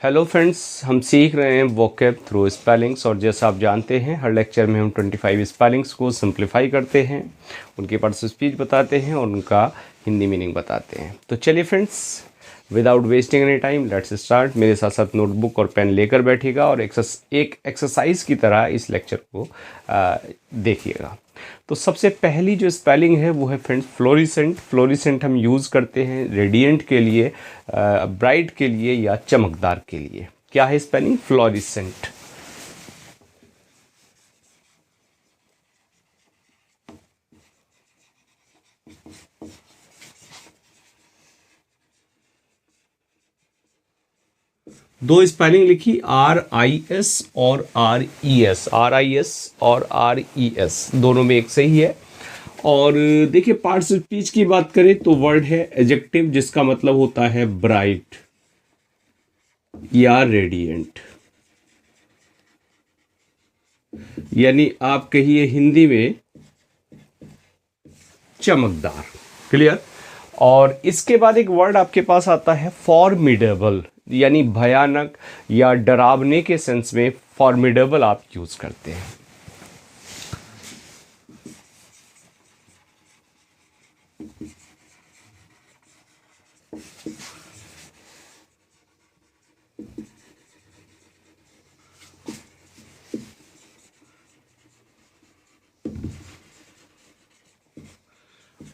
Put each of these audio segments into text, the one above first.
Hello friends, हम सीख रहे हैं वोकैब थ्रू स्पेलिंग्स। और जैसा आप जानते हैं, हर लेक्चर में हम 25 स्पेलिंग्स को सिंप्लीफाई करते हैं, उनके पार्ट्स ऑफ स्पीच बताते हैं और उनका हिंदी मीनिंग बताते हैं। तो चलिए friends, without wasting any time let's start. मेरे साथ साथ नोटबुक और पेन लेकर बैठिएगा और एक एक्सरसाइज की तरह इस लेक्चर को देखिएगा। तो सबसे पहली जो स्पेलिंग है वो है फ्रेंड्स फ्लोरिसेंट। फ्लोरिसेंट हम यूज़ करते हैं रेडिएंट के लिए, ब्राइट के लिए या चमकदार के लिए। क्या है स्पेलिंग? फ्लोरिसेंट। दो स्पेलिंग लिखी, RIS और RES। RIS और RES दोनों में एक सही है। और देखिए, पार्ट्स ऑफ स्पीच की बात करें तो वर्ड है एडजेक्टिव, जिसका मतलब होता है ब्राइट या रेडिएंट, यानी आप कहिए हिंदी में चमकदार। क्लियर? और इसके बाद एक वर्ड आपके पास आता है फॉर्मिडेबल, यानी भयानक या डरावने के सेंस में फॉर्मिडेबल आप यूज करते हैं।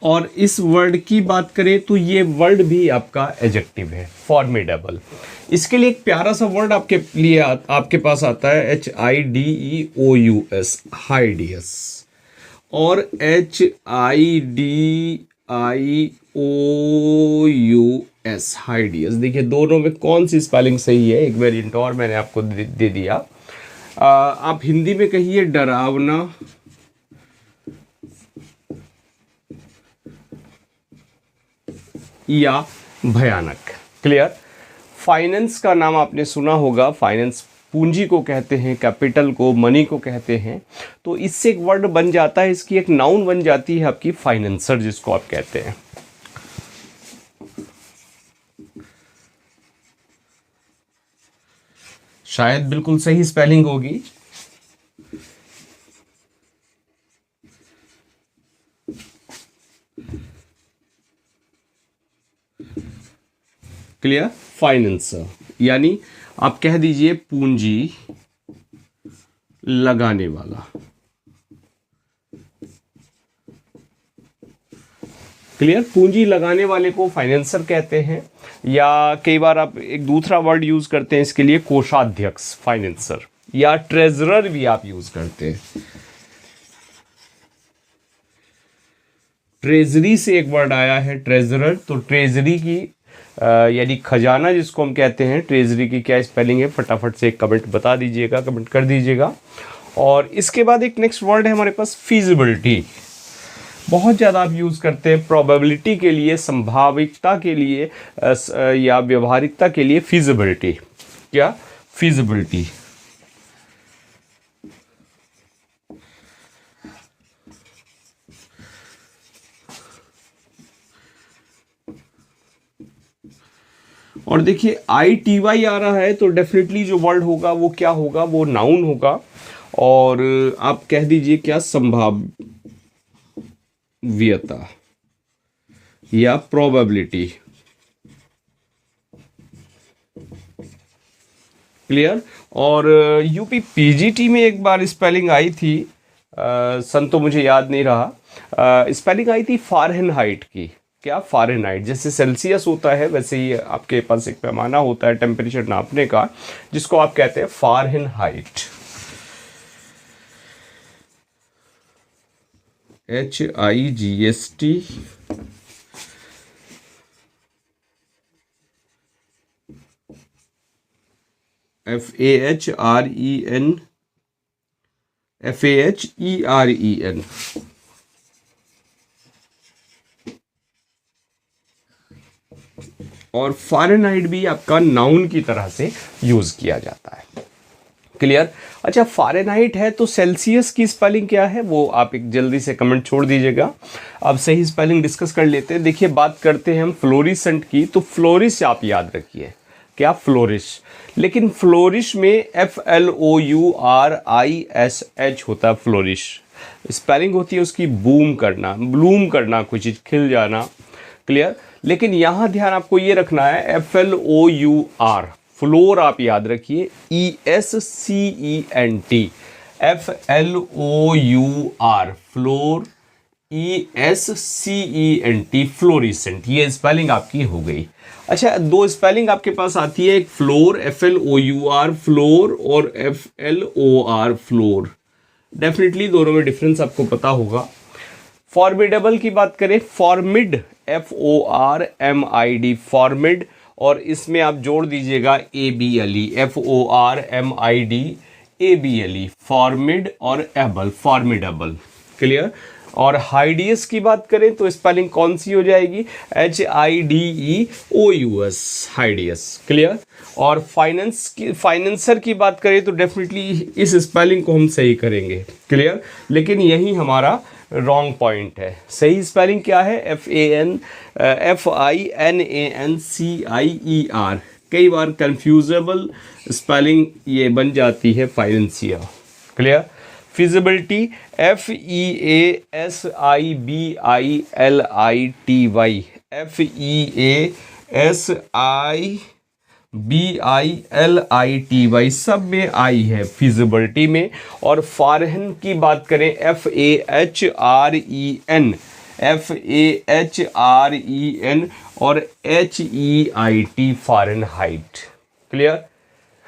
और इस वर्ड की बात करें तो ये वर्ड भी आपका एडजेक्टिव है, फॉर्मिडेबल। इसके लिए एक प्यारा सा वर्ड आपके लिए आपके पास आता है HIDEOUS, हाइडियस, और HIDIOUS, हाइडियस। देखिए दोनों में कौन सी स्पेलिंग सही है, एक वेरिएंट और मैंने आपको दे दिया। आप हिंदी में कहिए डरावना या भयानक। क्लियर? फाइनेंस का नाम आपने सुना होगा। फाइनेंस पूंजी को कहते हैं, कैपिटल को, मनी को कहते हैं। तो इससे एक वर्ड बन जाता है, इसकी एक नाउन बन जाती है आपकी फाइनेंसर, जिसको आप कहते हैं। शायद बिल्कुल सही स्पेलिंग होगी। क्लियर? फाइनेंसर, यानी आप कह दीजिए पूंजी लगाने वाला। क्लियर? पूंजी लगाने वाले को फाइनेंसर कहते हैं। या कई बार आप एक दूसरा वर्ड यूज करते हैं इसके लिए, कोषाध्यक्ष, फाइनेंसर, या ट्रेजरर भी आप यूज करते हैं। ट्रेजरी से एक वर्ड आया है ट्रेजरर। तो ट्रेजरी की यानी खजाना जिसको हम कहते हैं, ट्रेजरी की क्या स्पेलिंग है, फटाफट से एक कमेंट बता दीजिएगा, कमेंट कर दीजिएगा। और इसके बाद एक नेक्स्ट वर्ड है हमारे पास फिजिबिलिटी। बहुत ज़्यादा आप यूज़ करते हैं प्रोबेबिलिटी के लिए, संभाविकता के लिए या व्यवहारिकता के लिए फिजिबिलिटी। क्या? फिजिबिलिटी। और देखिए ITY आ रहा है, तो डेफिनेटली जो वर्ड होगा वो क्या होगा, वो नाउन होगा। और आप कह दीजिए क्या, संभाव्यता या प्रोबेबिलिटी। क्लियर? और यूपी PGT में एक बार स्पेलिंग आई थी, सन तो मुझे याद नहीं रहा। स्पेलिंग आई थी फ़ारेनहाइट की। क्या? फ़ारेनहाइट। जैसे सेल्सियस होता है वैसे ही आपके पास एक पैमाना होता है टेम्परेचर नापने का, जिसको आप कहते हैं फ़ारेनहाइट। HIGST FAHREN और फ़ारेनहाइट भी आपका नाउन की तरह से यूज किया जाता है। क्लियर? अच्छा, फ़ारेनहाइट है तो सेल्सियस की स्पेलिंग क्या है, वो आप एक जल्दी से कमेंट छोड़ दीजिएगा। अब सही स्पेलिंग डिस्कस कर लेते हैं। देखिए, बात करते हैं हम फ्लोरिसेंट की। तो फ्लोरिस आप याद रखिए, क्या, फ्लोरिश। लेकिन फ्लोरिश में FLOURISH होता है, फ्लोरिश। स्पेलिंग होती है उसकी बूम करना, ब्लूम करना, कोई चीज़ खिल जाना। क्लियर। लेकिन यहाँ ध्यान आपको ये रखना है FLOUR, फ्लोर आप याद रखिए, ESCENT, FLOUR, floor, ESCENT, fluorescent. ये स्पेलिंग आपकी हो गई। अच्छा, दो स्पेलिंग आपके पास आती है, एक फ्लोर, FLOUR, फ्लोर, और FLOR, फ्लोर। डेफिनेटली दोनों में डिफरेंस आपको पता होगा। फॉर्मिडेबल की बात करें, फॉर्मिड, FORMID, फॉर्मिड, और इसमें आप जोड़ दीजिएगा ABLE, FORMID, ABLE, फॉर्मिड, और एबल, फॉर्मिडेबल। क्लियर। और हाइडियस की बात करें तो स्पेलिंग कौन सी हो जाएगी, HIDEOUS, हाइडियस। क्लियर। और फाइनेंसर की बात करें तो डेफिनेटली इस स्पेलिंग को हम सही करेंगे। क्लियर। लेकिन यही हमारा रॉन्ग पॉइंट है। सही स्पेलिंग क्या है, FINANCIER। कई बार कंफ्यूजेबल स्पेलिंग ये बन जाती है फाइनेंसिया। क्लियर। फिजिबिलिटी, FEASIBILITY, FEASIBILITY, सब में आई है फिजिबिलिटी में। और फॉरेन की बात करें, FAHREN और HEIT, फॉरेनहाइट। क्लियर।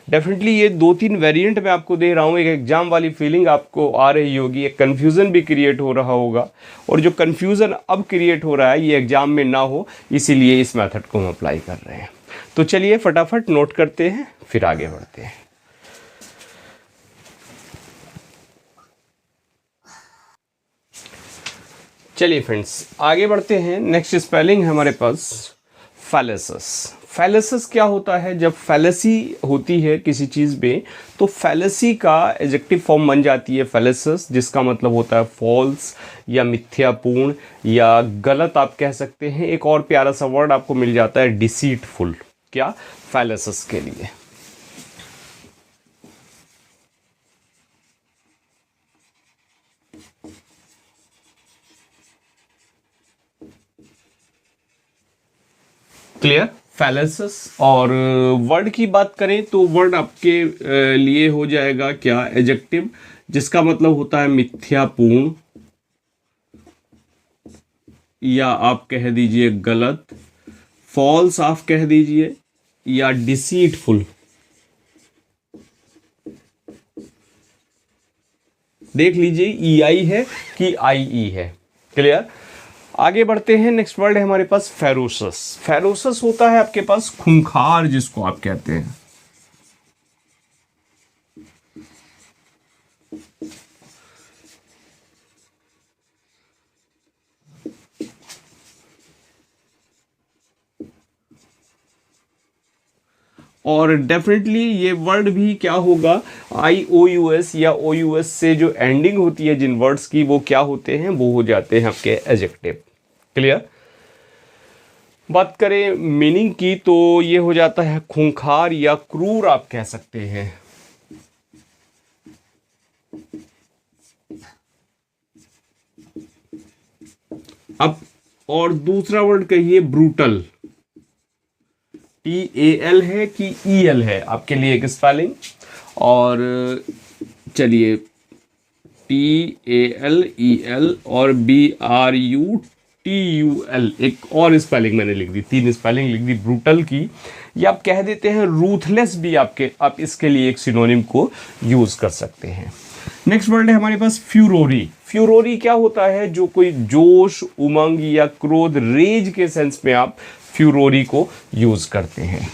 डेफिनेटली ये दो तीन वेरिएंट मैं आपको दे रहा हूँ। एक एग्जाम वाली फीलिंग आपको आ रही होगी, एक कन्फ्यूज़न भी क्रिएट हो रहा होगा, और जो कन्फ्यूज़न अब क्रिएट हो रहा है ये एग्जाम में ना हो, इसीलिए इस मेथड को हम अप्लाई कर रहे हैं। तो चलिए फटाफट नोट करते हैं, फिर आगे बढ़ते हैं। चलिए फ्रेंड्स, आगे बढ़ते हैं। नेक्स्ट स्पेलिंग है हमारे पास फैलेसस। फैलेसस क्या होता है, जब फैलेसी होती है किसी चीज़ में तो फैलेसी का एडजेक्टिव फॉर्म बन जाती है फैलेसस, जिसका मतलब होता है फॉल्स या मिथ्यापूर्ण या गलत आप कह सकते हैं। एक और प्यारा सा वर्ड आपको मिल जाता है डिसीटफुल, क्या, फैलेसस के लिए। क्लियर। फैलेसस। और वर्ड की बात करें तो वर्ड आपके लिए हो जाएगा क्या, एडजेक्टिव, जिसका मतलब होता है मिथ्यापूर्ण, या आप कह दीजिए गलत, फॉल्स आप कह दीजिए, या डिसीटफुल। देख लीजिए EI है कि IE है। क्लियर। आगे बढ़ते हैं। नेक्स्ट वर्ड है हमारे पास फेरोसस। फेरोसस होता है आपके पास खूंखार, जिसको आप कहते हैं। और डेफिनेटली ये वर्ड भी क्या होगा, IOUS या OUS से जो एंडिंग होती है जिन वर्ड्स की, वो क्या होते हैं, वो हो जाते हैं आपके एडजेक्टिव। क्लियर। बात करें मीनिंग की तो ये हो जाता है खूंखार या क्रूर आप कह सकते हैं। अब और दूसरा वर्ड कहिए ब्रूटल, TAL है कि EL है, आपके लिए एक स्पेलिंग। और चलिए TALEL और BRUTUL, एक और स्पेलिंग मैंने लिख दी, 3 स्पेलिंग लिख दी ब्रूटल की। या आप कह देते हैं रूथलेस भी, आप इसके लिए एक सिनोनिम को यूज कर सकते हैं। नेक्स्ट वर्ड है हमारे पास फ्यूरोरी। फ्यूरोरी क्या होता है, जो कोई जोश, उमंग या क्रोध, रेज के सेंस में आप फ्यूरोरी को यूज करते हैं।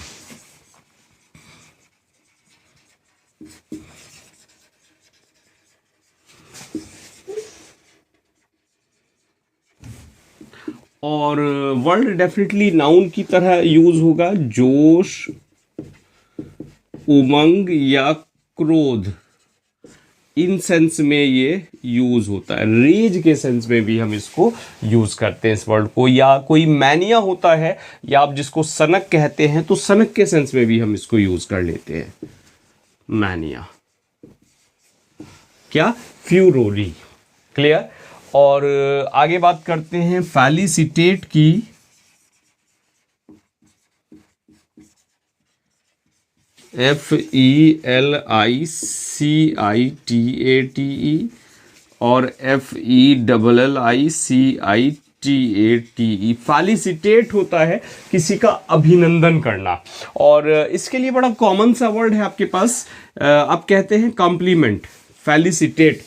और वर्ड डेफिनेटली नाउन की तरह यूज होगा, जोश, उमंग या क्रोध, इन सेंस में ये यूज होता है, रेज के सेंस में भी हम इसको यूज करते हैं इस वर्ड को, या कोई मैनिया होता है या आप जिसको सनक कहते हैं तो सनक के सेंस में भी हम इसको यूज कर लेते हैं, मैनिया, क्या, फ्यूरोरी। क्लियर। और आगे बात करते हैं फेलिसिटेट की। FELICITATE और FELLICITATE। फेलिसिटेट होता है किसी का अभिनंदन करना, और इसके लिए बड़ा कॉमन सा वर्ड है आपके पास, आप कहते हैं कॉम्प्लीमेंट, फेलिसिटेट।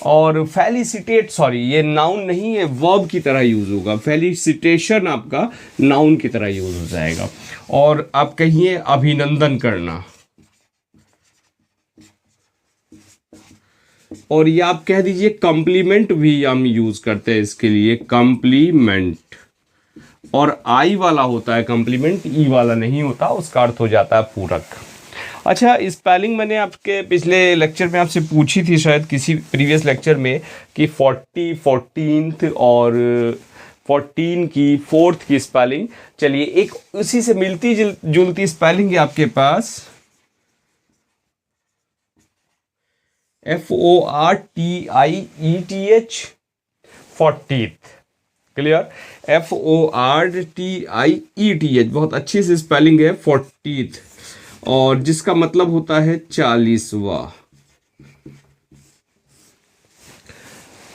और फेलिसिटेट, सॉरी, ये नाउन नहीं है, वर्ब की तरह यूज होगा, फेलिसिटेशन आपका नाउन की तरह यूज हो जाएगा। और आप कहिए अभिनंदन करना, और ये आप कह दीजिए कॉम्प्लीमेंट भी हम यूज करते हैं इसके लिए, कॉम्प्लीमेंट। और आई वाला होता है कॉम्प्लीमेंट, ई वाला नहीं होता, उसका अर्थ हो जाता है पूरक। अच्छा, स्पेलिंग मैंने आपके पिछले लेक्चर में आपसे पूछी थी शायद किसी प्रीवियस लेक्चर में कि 40, 14th और 14 की 4th की स्पेलिंग। चलिए एक उसी से मिलती जुलती स्पेलिंग है आपके पास, FORTIETH, 40th। क्लियर, FORTIETH, बहुत अच्छी सी स्पेलिंग है 40th, और जिसका मतलब होता है 40वां।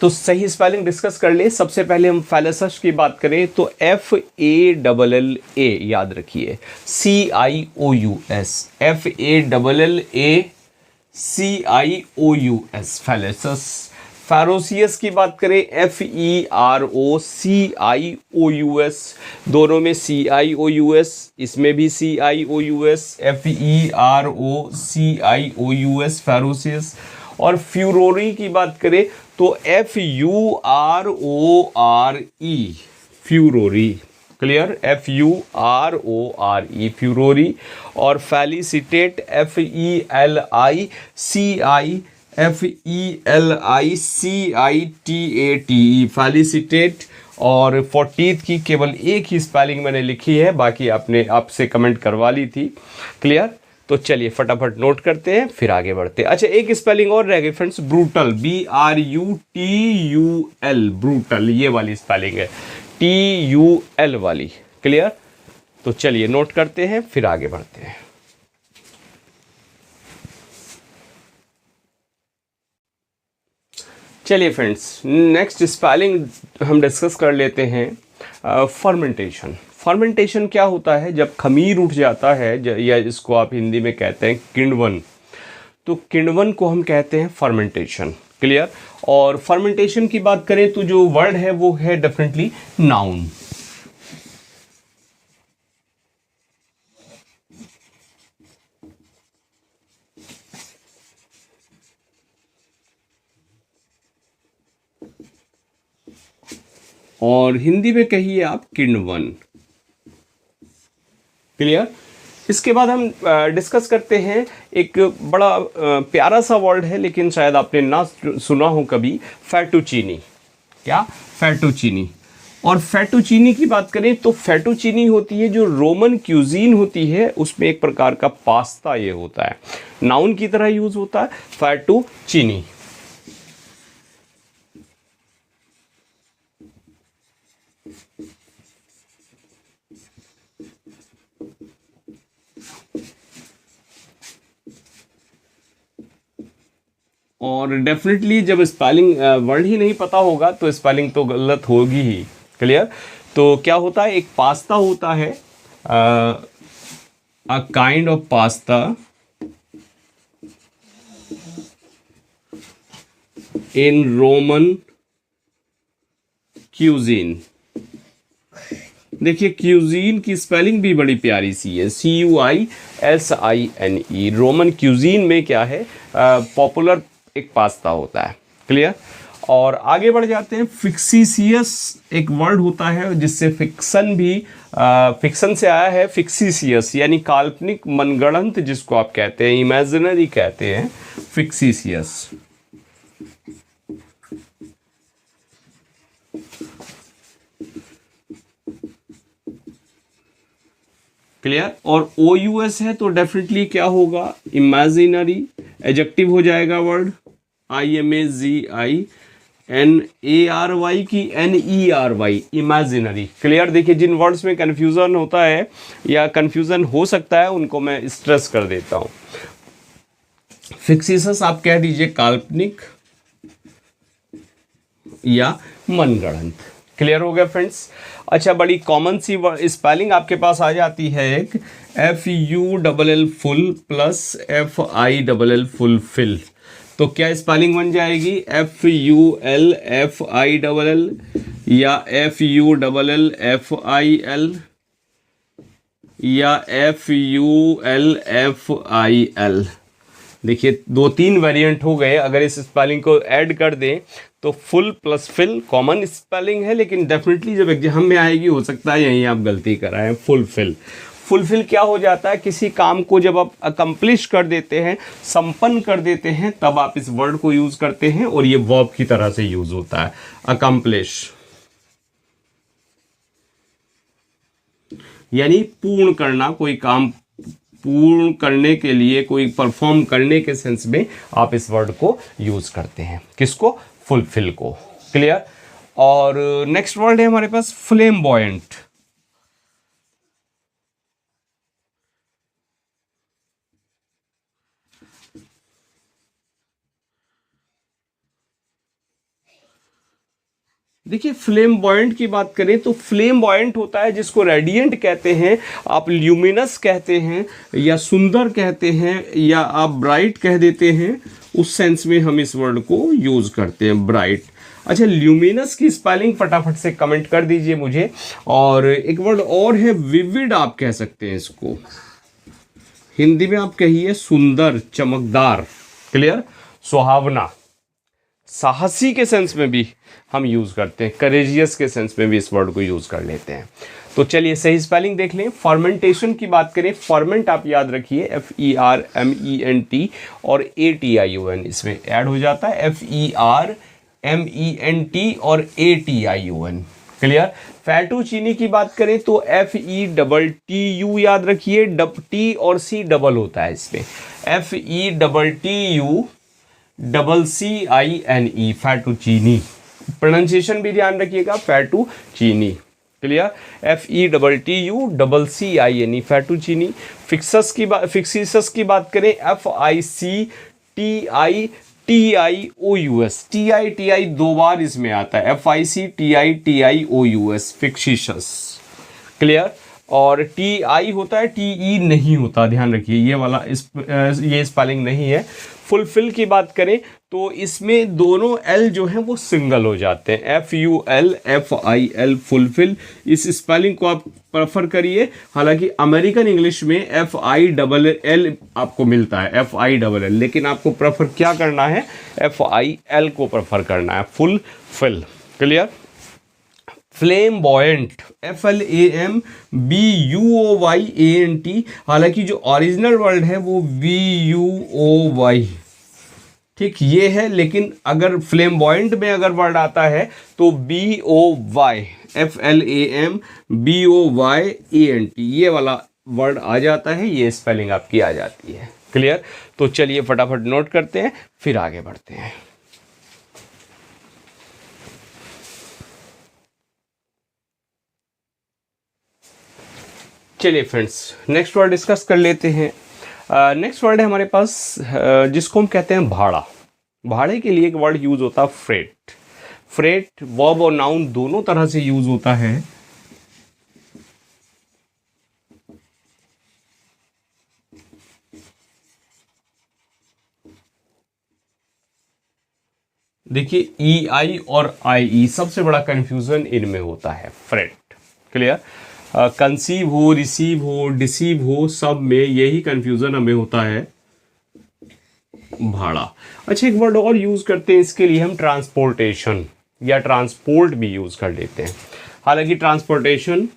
तो सही स्पेलिंग डिस्कस कर ले। सबसे पहले हम फैलेसस की बात करें तो FALLA, याद रखिए, CIOUS, FALLACIOUS, फैलेसस। फेरोसियस की बात करें FEROCIOUS, दोनों में CIOUS, इसमें भी CIOUS, FEROCIOUS, फेरोसियस। और फ्यूरोरी की बात करें तो FURORE, furore. Clear, FURORE, furore. और फेलिसिटेट FELICITATE, फेलिसिटेट। और 40th की केवल एक ही स्पेलिंग मैंने लिखी है, बाकी आपने आपसे कमेंट करवा ली थी। क्लियर, तो चलिए फटाफट नोट करते हैं फिर आगे बढ़ते हैं। अच्छा, एक स्पेलिंग और रह गई फ्रेंड्स, ब्रूटल, BRUTUL, ब्रूटल, ये वाली स्पेलिंग है, TUL वाली। क्लियर, तो चलिए नोट करते हैं फिर आगे बढ़ते हैं। चलिए फ्रेंड्स, नेक्स्ट स्पेलिंग हम डिस्कस कर लेते हैं, फर्मेंटेशन। फर्मेंटेशन क्या होता है? जब खमीर उठ जाता है, या इसको आप हिंदी में कहते हैं किण्वन, तो किण्वन को हम कहते हैं फर्मेंटेशन। क्लियर। और फर्मेंटेशन की बात करें तो जो वर्ड है वो है डेफिनेटली नाउन। और हिंदी में कहिए आप किण्वन। क्लियर। इसके बाद हम डिस्कस करते हैं एक बड़ा प्यारा सा वर्ड है, लेकिन शायद आपने ना सुना हो कभी, फेटुचीनी। क्या? फेटुचीनी। और फेटुचीनी की बात करें तो फेटुचीनी होती है जो रोमन क्यूजीन होती है, उसमें एक प्रकार का पास्ता ये होता है, नाउन की तरह यूज होता है फेटुचीनी। और डेफिनेटली जब स्पेलिंग वर्ड ही नहीं पता होगा तो स्पेलिंग तो गलत होगी ही। क्लियर। तो क्या होता है, एक पास्ता होता है, a kind of pasta in Roman cuisine. देखिए क्यूजीन की स्पेलिंग भी बड़ी प्यारी सी है, CUISINE। रोमन क्यूजीन में क्या है, पॉपुलर एक पास्ता होता है। क्लियर। और आगे बढ़ जाते हैं, फिक्सिसियस एक वर्ड होता है जिससे फिक्सन भी फिक्सन से आया है, फिक्सिसियस यानी काल्पनिक, मनगढ़ंत, जिसको आप कहते हैं, इमेजिनरी कहते हैं, फिक्सिसियस। क्लियर। और ओ यू एस है तो डेफिनेटली क्या होगा, इमेजिनरी, एडजेक्टिव हो जाएगा वर्ड, IMAGINARY की NERY, इमेजिनरी। क्लियर। देखिए जिन वर्ड्स में कन्फ्यूज़न होता है या कन्फ्यूज़न हो सकता है उनको मैं स्ट्रेस कर देता हूँ। फिक्सियस आप कह दीजिए काल्पनिक या मनगढ़ंत। क्लियर हो गया फ्रेंड्स। अच्छा, बड़ी कॉमन सी स्पेलिंग आपके पास आ जाती है एक, FULL full plus FILL fulfil. तो क्या स्पेलिंग बन जाएगी, FULFILL या FULLFIL या FULFIL। देखिए 2-3 वेरिएंट हो गए। अगर इस स्पेलिंग को ऐड कर दें तो full plus fill common spelling है, लेकिन डेफिनेटली जब एग्जाम में आएगी हो सकता है यहीं आप गलती कराएं। फुलफिल, फुलफिल क्या हो जाता है, किसी काम को जब आप अकम्प्लिश कर देते हैं, संपन्न कर देते हैं, तब आप इस वर्ड को यूज करते हैं और ये वर्ब की तरह से यूज होता है, अकम्प्लिश, यानी पूर्ण करना, कोई काम पूर्ण करने के लिए, कोई परफॉर्म करने के सेंस में आप इस वर्ड को यूज करते हैं। किसको, फुलफिल को। क्लियर। और नेक्स्ट वर्ड है हमारे पास फ्लेम्बॉयंट। देखिए फ्लेम्बॉयंट की बात करें तो फ्लेम्बॉयंट होता है जिसको रेडिएंट कहते हैं, आप ल्यूमिनस कहते हैं या सुंदर कहते हैं या आप ब्राइट कह देते हैं, उस सेंस में हम इस वर्ड को यूज करते हैं, ब्राइट। अच्छा, ल्यूमिनस की स्पेलिंग फटाफट से कमेंट कर दीजिए मुझे। और एक वर्ड और है विविड, आप कह सकते हैं इसको, हिंदी में आप कहिए सुंदर, चमकदार। क्लियर। सुहावना, साहसी के सेंस में भी हम यूज करते हैं, करेजियस के सेंस में भी इस वर्ड को यूज कर लेते हैं। तो चलिए सही स्पेलिंग देख लें। फर्मेंटेशन की बात करें, फर्मेंट आप याद रखिए FERMENT और ATION इसमें ऐड हो जाता है, FERMENT और ATION। क्लियर। फैटूचीनी की बात करें तो FETTU याद रखिए, T और C डबल होता है इसमें, FETTUCCINE, फैटूचीनी। प्रोनाउंसिएशन भी ध्यान रखिएगा, फैटूचीनी। क्लियर। FETTUCCINE, फैटूचीनी। फिक्सस की बात करें, FICTITIOUS, TI दो बार इसमें आता है, FICTITIOUS, फिक्सिशस। क्लियर। और TI होता है, TE नहीं होता, ध्यान रखिए, ये वाला ये स्पेलिंग नहीं है। फुलफिल की बात करें तो इसमें दोनों L जो हैं वो सिंगल हो जाते हैं, FULFIL, फुलफिल। इस स्पेलिंग को आप प्रेफर करिए, हालांकि अमेरिकन इंग्लिश में FILL आपको मिलता है, FILL, लेकिन आपको प्रेफर क्या करना है, FIL को प्रेफर करना है, फुलफिल। क्लियर। फ्लेम्बॉयंट, FLAMBUOYANT, हालांकि जो ओरिजिनल वर्ड है वो BUOY, ठीक ये है, लेकिन अगर फ्लेम्बॉयंट में अगर वर्ड आता है तो BOY, FLAMBOYANT, ये वाला वर्ड आ जाता है, ये स्पेलिंग आपकी आ जाती है। क्लियर। तो चलिए फटाफट नोट करते हैं, फिर आगे बढ़ते हैं। चलिए फ्रेंड्स नेक्स्ट वर्ड डिस्कस कर लेते हैं। नेक्स्ट वर्ड है हमारे पास जिसको हम कहते हैं भाड़ा। भाड़े के लिए एक वर्ड यूज होता है फ्रेट। फ्रेट वर्ब और नाउन दोनों तरह से यूज होता है। देखिए EI और IE सबसे बड़ा कंफ्यूजन इनमें होता है, फ्रेट। क्लियर। कंसीव हो, रिसीव हो, डिसीव हो, सब में यही कंफ्यूजन हमें होता है, भाड़ा। अच्छा, एक वर्ड और यूज करते हैं इसके लिए हम, ट्रांसपोर्टेशन या ट्रांसपोर्ट भी यूज कर लेते हैं। हालांकि ट्रांसपोर्टेशन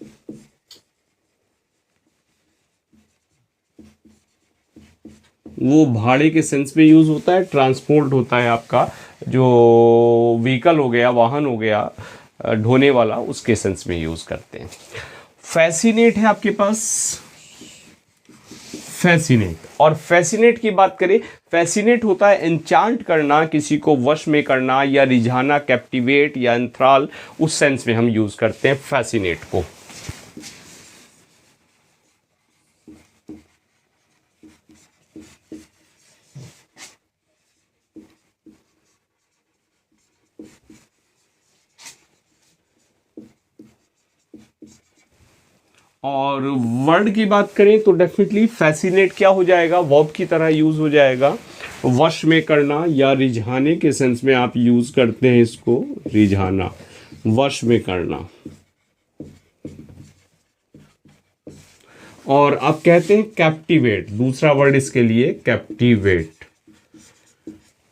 वो भाड़े के सेंस में यूज होता है, ट्रांसपोर्ट होता है आपका जो व्हीकल हो गया, वाहन हो गया ढोने वाला, उसके सेंस में यूज करते हैं। फैसिनेट है आपके पास, फैसिनेट। और फैसिनेट की बात करें, फैसिनेट होता है एन्चांट करना, किसी को वश में करना या रिझाना, कैप्टिवेट या एंथ्राल, उस सेंस में हम यूज करते हैं फैसिनेट को। और वर्ड की बात करें तो डेफिनेटली फैसिनेट क्या हो जाएगा, वर्ब की तरह यूज हो जाएगा। वश में करना या रिझाने के सेंस में आप यूज करते हैं इसको, रिझाना, वश में करना। और आप कहते हैं कैप्टिवेट, दूसरा वर्ड इसके लिए कैप्टिवेट।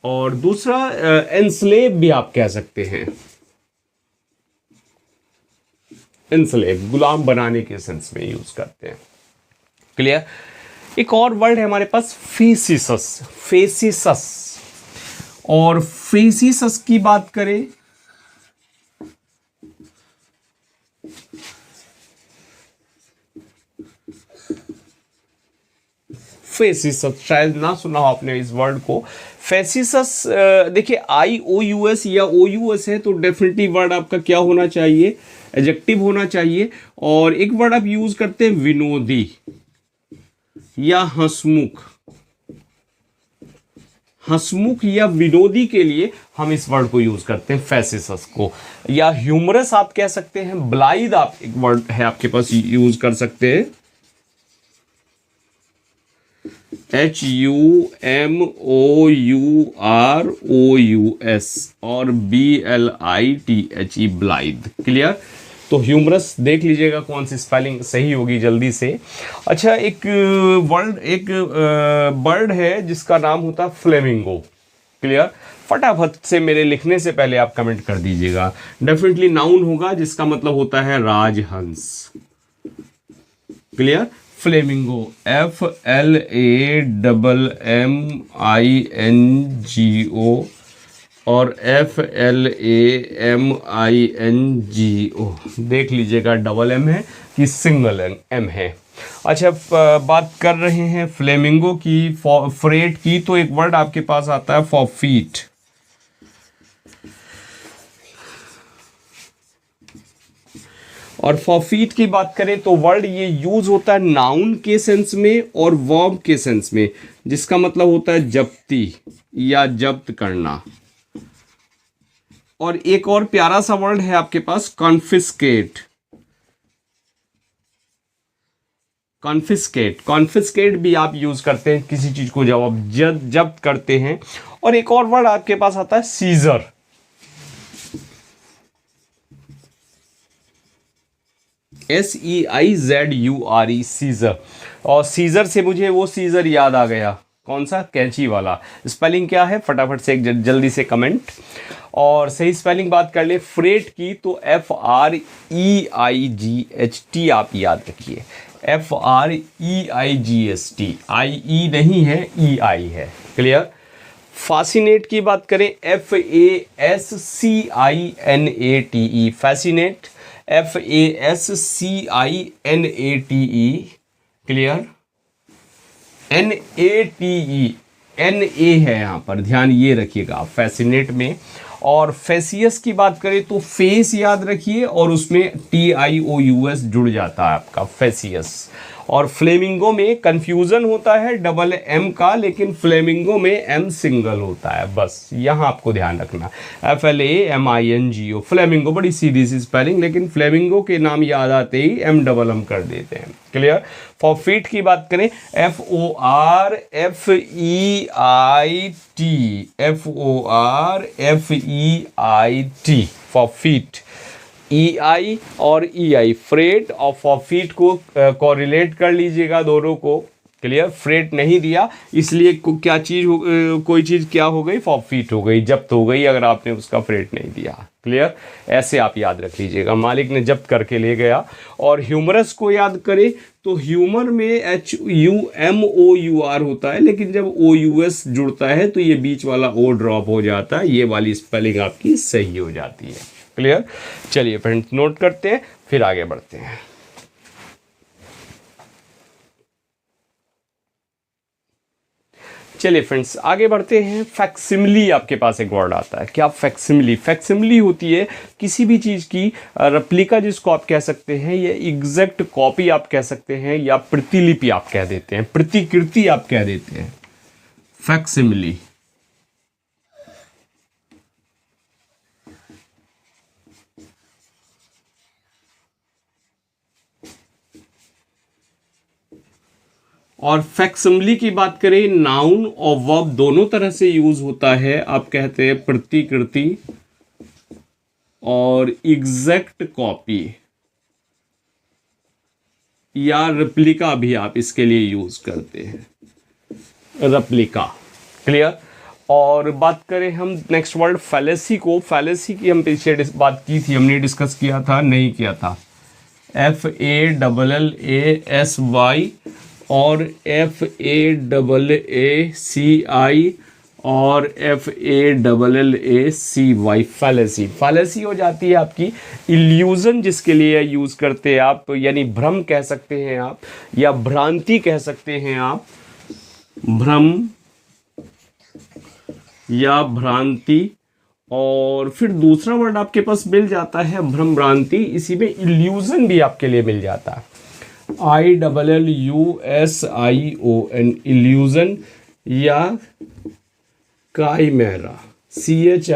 और दूसरा एनस्लेव भी आप कह सकते हैं, एनस्लेव, गुलाम बनाने के सेंस में यूज करते हैं। क्लियर। एक और वर्ड है हमारे पास फेसिसस, फेसिसस। और फेसिसस की बात करें फेसिसस, शायद ना सुना हो आपने इस वर्ड को। फेसिसस, देखिए IOUS या OUS है तो डेफिनेटली वर्ड आपका क्या होना चाहिए, एडजेक्टिव होना चाहिए। और एक वर्ड आप यूज करते हैं विनोदी या हंसमुख, हंसमुख या विनोदी के लिए हम इस वर्ड को यूज करते हैं फेसिसस को। या ह्यूमरस आप कह सकते हैं, ब्लाइद आप एक वर्ड है आपके पास यूज कर सकते हैं, HUMOUROUS और BLITHE, ब्लाइद। क्लियर। तो ह्यूमरस देख लीजिएगा कौन सी स्पेलिंग सही होगी जल्दी से। अच्छा, एक वर्ड, एक बर्ड है जिसका नाम होता है फ्लेमिंगो। क्लियर। फटाफट से मेरे लिखने से पहले आप कमेंट कर दीजिएगा। डेफिनेटली नाउन होगा जिसका मतलब होता है राजहंस। क्लियर। फ्लेमिंगो, FLAMMINGO और FLAMINGO, देख लीजिएगा डबल M है कि सिंगल M है। अच्छा, बात कर रहे हैं फ्लेमिंगो की, फ्रेट की, तो एक वर्ड आपके पास आता है फॉरफीट। और फॉरफीट की बात करें तो वर्ड ये यूज होता है नाउन के सेंस में और वर्ब के सेंस में, जिसका मतलब होता है जब्ती या जब्त करना। और एक और प्यारा सा वर्ड है आपके पास कॉन्फिस्केट। कॉन्फिस्केट, कॉन्फिस्केट भी आप यूज करते हैं किसी चीज को जब आप जब्त करते हैं। और एक और वर्ड आपके पास आता है सीजर। SEIZURE, seizure. और सीजर से मुझे वो सीजर याद आ गया, कौन सा, कैंची वाला। स्पेलिंग क्या है, फटाफट से एक जल्दी से कमेंट। और सही स्पेलिंग बात कर ले फ्रेट की तो FREIGHT आप याद रखिए, FREIGST, IE नहीं है, EI है। क्लियर। फासिनेट की बात करें FASCINATE, fascinate, FASCINATE। Clear. NATE, NA है यहाँ पर, ध्यान ये रखिएगा फैसिनेट में। और फेसियस की बात करें तो फेस याद रखिए और उसमें TIOUS जुड़ जाता है आपका, फेसियस। और फ्लेमिंगो में कंफ्यूजन होता है डबल M का, लेकिन फ्लेमिंगो में M सिंगल होता है, बस यहाँ आपको ध्यान रखना। FLAMINGO, फ्लेमिंगो, बड़ी सीधी सी स्पेलिंग, लेकिन फ्लेमिंगो के नाम याद आते ही M डबल M कर देते हैं। क्लियर। फॉरफीट की बात करें FORFEIT, फॉरफीट, EI और EI, फ्रेट और फॉरफीट को कोरिलेट कर लीजिएगा दोनों को। क्लियर। फ्रेट नहीं दिया इसलिए क्या चीज कोई चीज क्या हो गई, फॉरफीट हो गई, जब्त हो गई अगर आपने उसका फ्रेट नहीं दिया। क्लियर। ऐसे आप याद रख लीजिएगा, मालिक ने जब्त करके ले गया। और ह्यूमरस को याद करें तो ह्यूमर में HUMOUR होता है, लेकिन जब OUS जुड़ता है तो ये बीच वाला O ड्रॉप हो जाता है, ये वाली स्पेलिंग आपकी सही हो जाती है। क्लियर। चलिए फ्रेंड्स, नोट करते हैं फिर आगे बढ़ते हैं। चलिए फ्रेंड्स आगे बढ़ते हैं। फैक्सिमिली आपके पास एक वर्ड आता है। क्या फैक्सिमिली? फैक्सिमिली होती है किसी भी चीज़ की रेप्लिका, जिसको आप कह सकते हैं, या एग्जैक्ट कॉपी आप कह सकते हैं, या प्रतिलिपि आप कह देते हैं, प्रतिकृति आप कह देते हैं, फैक्सिमिली। और फैक्सिमिली की बात करें, नाउन और वर्ब दोनों तरह से यूज होता है। आप कहते हैं प्रतिकृति और एग्जैक्ट कॉपी या रेप्लिका भी आप इसके लिए यूज करते हैं, रेप्लिका। क्लियर? और बात करें हम नेक्स्ट वर्ड फैलेसी को। फैलेसी की हम पीछे बात की थी, हमने डिस्कस किया था, नहीं किया था। FALLASY और FAAACI और FALLACY, फैलेसी। फैलेसी हो जाती है आपकी इल्यूजन, जिसके लिए यूज करते हैं आप, यानी भ्रम कह सकते हैं आप, या भ्रांति कह सकते हैं आप, भ्रम या भ्रांति। और फिर दूसरा वर्ड आपके पास मिल जाता है भ्रम भ्रांति, इसी में इल्यूजन भी आपके लिए मिल जाता है, ILLUSION, इल्यूजन या काइमेरा, CHIMERA,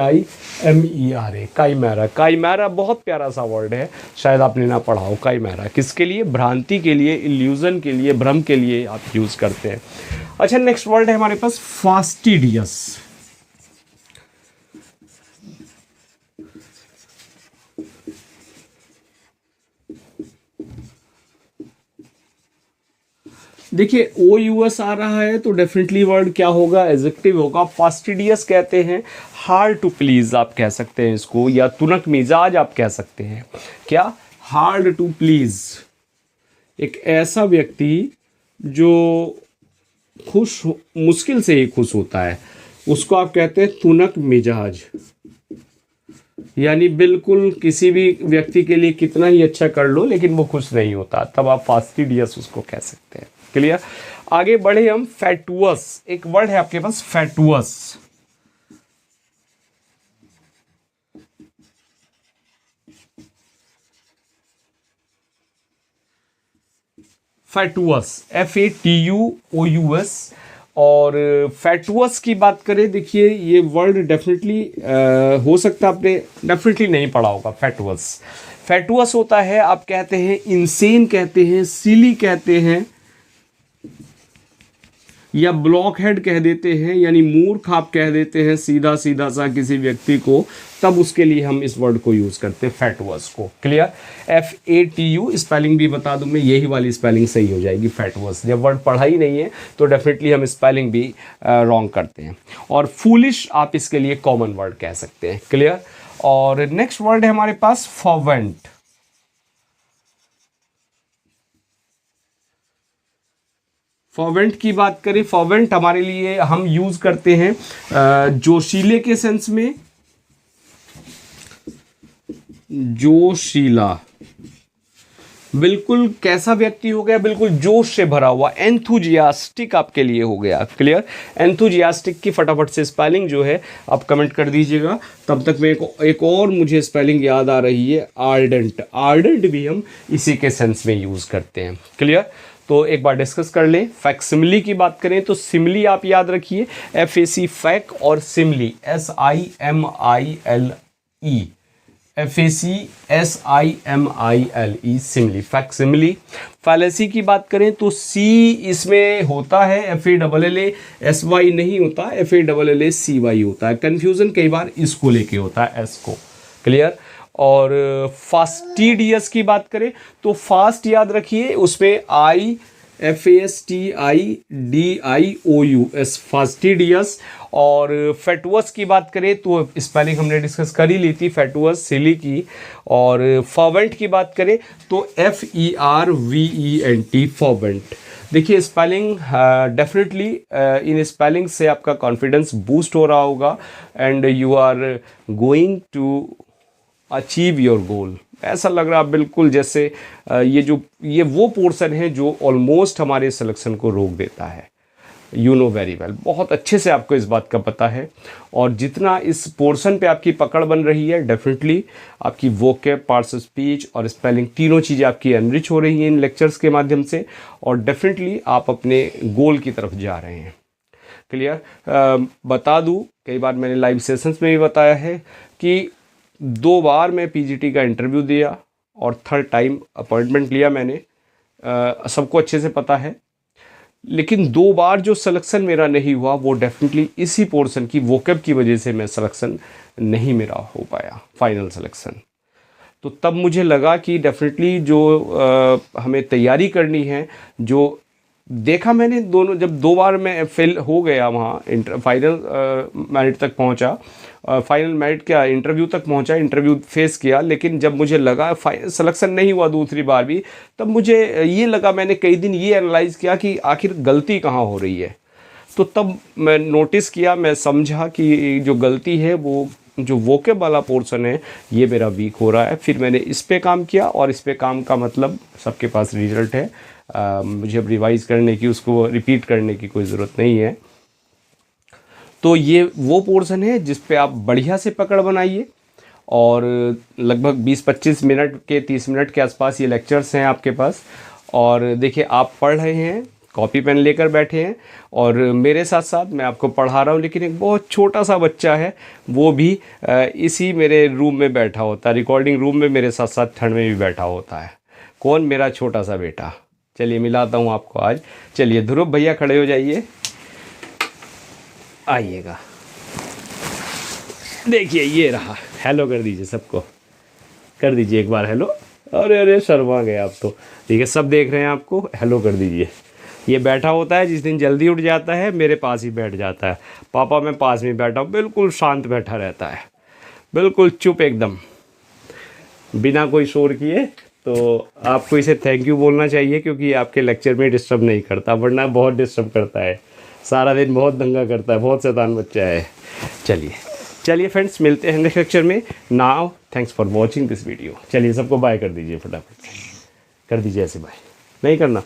काइमेरा। काइमेरा बहुत प्यारा सा वर्ड है, शायद आपने ना पढ़ा हो। काइमेरा किसके लिए? भ्रांति के लिए, इल्यूजन के लिए, भ्रम के लिए आप यूज करते हैं। अच्छा, नेक्स्ट वर्ड है हमारे पास फास्टिडियस। देखिए OUS आ रहा है तो डेफिनेटली वर्ड क्या होगा? एडजेक्टिव होगा। फास्टिडियस कहते हैं हार्ड टू प्लीज आप कह सकते हैं इसको, या तुनक मिजाज आप कह सकते हैं। क्या? Hard to please. एक ऐसा व्यक्ति जो मुश्किल से ही खुश होता है, उसको आप कहते हैं तुनक मिजाज। यानी बिल्कुल किसी भी व्यक्ति के लिए कितना ही अच्छा कर लो लेकिन वो खुश नहीं होता, तब आप फास्टिडियस उसको कह सकते हैं। क्लियर? आगे बढ़े हम। फैटुअस, एक वर्ड है आपके पास फैटुअस। फैटुअस, FATUOUS। और फैटुअस की बात करें, देखिए ये वर्ड डेफिनेटली हो सकता है आपने डेफिनेटली नहीं पढ़ा होगा। फैटुअस, फैटुअस होता है, आप कहते हैं इनसेन कहते हैं, सिली कहते हैं, या ब्लॉक हेड कह देते हैं, यानी मूर्ख आप कह देते हैं सीधा सीधा सा किसी व्यक्ति को, तब उसके लिए हम इस वर्ड को यूज करते हैं, फैटुअस को। क्लियर? FATU स्पेलिंग भी बता दूं मैं, यही वाली स्पेलिंग सही हो जाएगी, फैटुअस। जब वर्ड पढ़ा ही नहीं है तो डेफिनेटली हम स्पेलिंग भी रॉन्ग करते हैं। और फूलिश आप इसके लिए कॉमन वर्ड कह सकते हैं। क्लियर? और नेक्स्ट वर्ड है हमारे पास फर्वेंट। फर्वेंट की बात करें, फर्वेंट हमारे लिए हम यूज करते हैं जोशीले के सेंस में। जोशीला, बिल्कुल कैसा व्यक्ति हो गया? बिल्कुल जोश से भरा हुआ, एंथुजियास्टिक आपके लिए हो गया। क्लियर? एंथुजियास्टिक की फटाफट से स्पेलिंग जो है आप कमेंट कर दीजिएगा, तब तक मैं एक और मुझे स्पेलिंग याद आ रही है, आर्डेंट। आर्डेंट भी हम इसी के सेंस में यूज करते हैं। क्लियर? तो एक बार डिस्कस कर लें। फैक्सिमिली की बात करें तो सिमिली आप याद रखिए, FAC फैक, और simile SIMILE, FACSIMILE, simile, facsimile. Fallacy की बात करें तो C इसमें होता है, FALLASY नहीं होता, FALLACY होता है। कंफ्यूजन कई बार इसको लेके होता है, S को। क्लियर? और फास्टिडियस की बात करें तो फास्ट याद रखिए, उसमें FASTIDIOUS, फास्टिडियस। और फैटुअस की बात करें तो स्पेलिंग हमने डिस्कस कर ही ली थी, फैटुअस, सिली की। और फर्वेंट की बात करें तो FERVENT, फर्वेंट। देखिए स्पेलिंग डेफिनेटली इन स्पेलिंग से आपका कॉन्फिडेंस बूस्ट हो रहा होगा, and you are going to achieve your goal. ऐसा लग रहा है बिल्कुल जैसे ये वो पोर्शन है जो ऑलमोस्ट हमारे सिलेक्शन को रोक देता है। यू नो वेरी वेल, बहुत अच्छे से आपको इस बात का पता है। और जितना इस पोर्शन पे आपकी पकड़ बन रही है, डेफिनेटली आपकी वोकैब, पार्ट्स ऑफ स्पीच और स्पेलिंग तीनों चीज़ें आपकी एनरिच हो रही हैं इन लेक्चर्स के माध्यम से, और डेफिनेटली आप अपने गोल की तरफ जा रहे हैं। क्लियर? बता दूं, कई बार मैंने लाइव सेशंस में भी बताया है कि 2 बार मैं पीजीटी का इंटरव्यू दिया और 3rd टाइम अपॉइंटमेंट लिया मैंने। सबको अच्छे से पता है, लेकिन 2 बार जो सिलेक्शन मेरा नहीं हुआ वो डेफिनेटली इसी पोर्शन की वोकैब की वजह से मैं सिलेक्शन नहीं मेरा हो पाया, फाइनल सिलेक्शन। तो तब मुझे लगा कि डेफिनेटली जो हमें तैयारी करनी है, जो देखा मैंने दोनों, जब 2 बार मैं फेल हो गया वहाँ, फाइनल मेरिट तक पहुँचा, फाइनल मेरिट क्या इंटरव्यू तक पहुँचा, इंटरव्यू फेस किया, लेकिन जब मुझे लगा सिलेक्शन नहीं हुआ दूसरी बार भी, तब मुझे ये लगा, मैंने कई दिन ये एनालाइज़ किया कि आखिर गलती कहाँ हो रही है। तो तब मैं नोटिस किया, मैं समझा कि जो गलती है वो जो वोकैब वाला पोर्शन है ये मेरा वीक हो रहा है। फिर मैंने इस पे काम किया, और इस पे काम का मतलब सबके पास रिजल्ट है। मुझे अब रिवाइज़ करने की, उसको रिपीट करने की कोई ज़रूरत नहीं है। तो ये वो पोर्शन है जिस पे आप बढ़िया से पकड़ बनाइए, और लगभग 20-25 मिनट के 30 मिनट के आसपास ये लेक्चर्स हैं आपके पास। और देखिए, आप पढ़ रहे हैं, कॉपी पेन लेकर बैठे हैं, और मेरे साथ साथ मैं आपको पढ़ा रहा हूँ, लेकिन एक बहुत छोटा सा बच्चा है, वो भी इसी मेरे रूम में बैठा होता है, रिकॉर्डिंग रूम में मेरे साथ साथ ठंड में भी बैठा होता है। कौन? मेरा छोटा सा बेटा। चलिए मिलाता हूँ आपको आज। चलिए ध्रुव भैया खड़े हो जाइए, आइएगा। देखिए ये रहा, हेलो कर दीजिए, सबको कर दीजिए एक बार हेलो। अरे अरे शर्मा गए आप तो। ठीक है, सब देख रहे हैं आपको, हेलो कर दीजिए। ये बैठा होता है, जिस दिन जल्दी उठ जाता है मेरे पास ही बैठ जाता है। पापा मैं पास में बैठा हूँ, बिल्कुल शांत बैठा रहता है, बिल्कुल चुप एकदम, बिना कोई शोर किए। तो आपको इसे थैंक यू बोलना चाहिए, क्योंकि आपके लेक्चर में डिस्टर्ब नहीं करता, वरना बहुत डिस्टर्ब करता है, सारा दिन बहुत दंगा करता है, बहुत शैतान बच्चा है। चलिए फ्रेंड्स, मिलते हैं नेक्स्ट लेक्चर में। Now thanks for watching this video. चलिए सबको बाय कर दीजिए, फटाफट कर दीजिए ऐसे, बाय नहीं करना।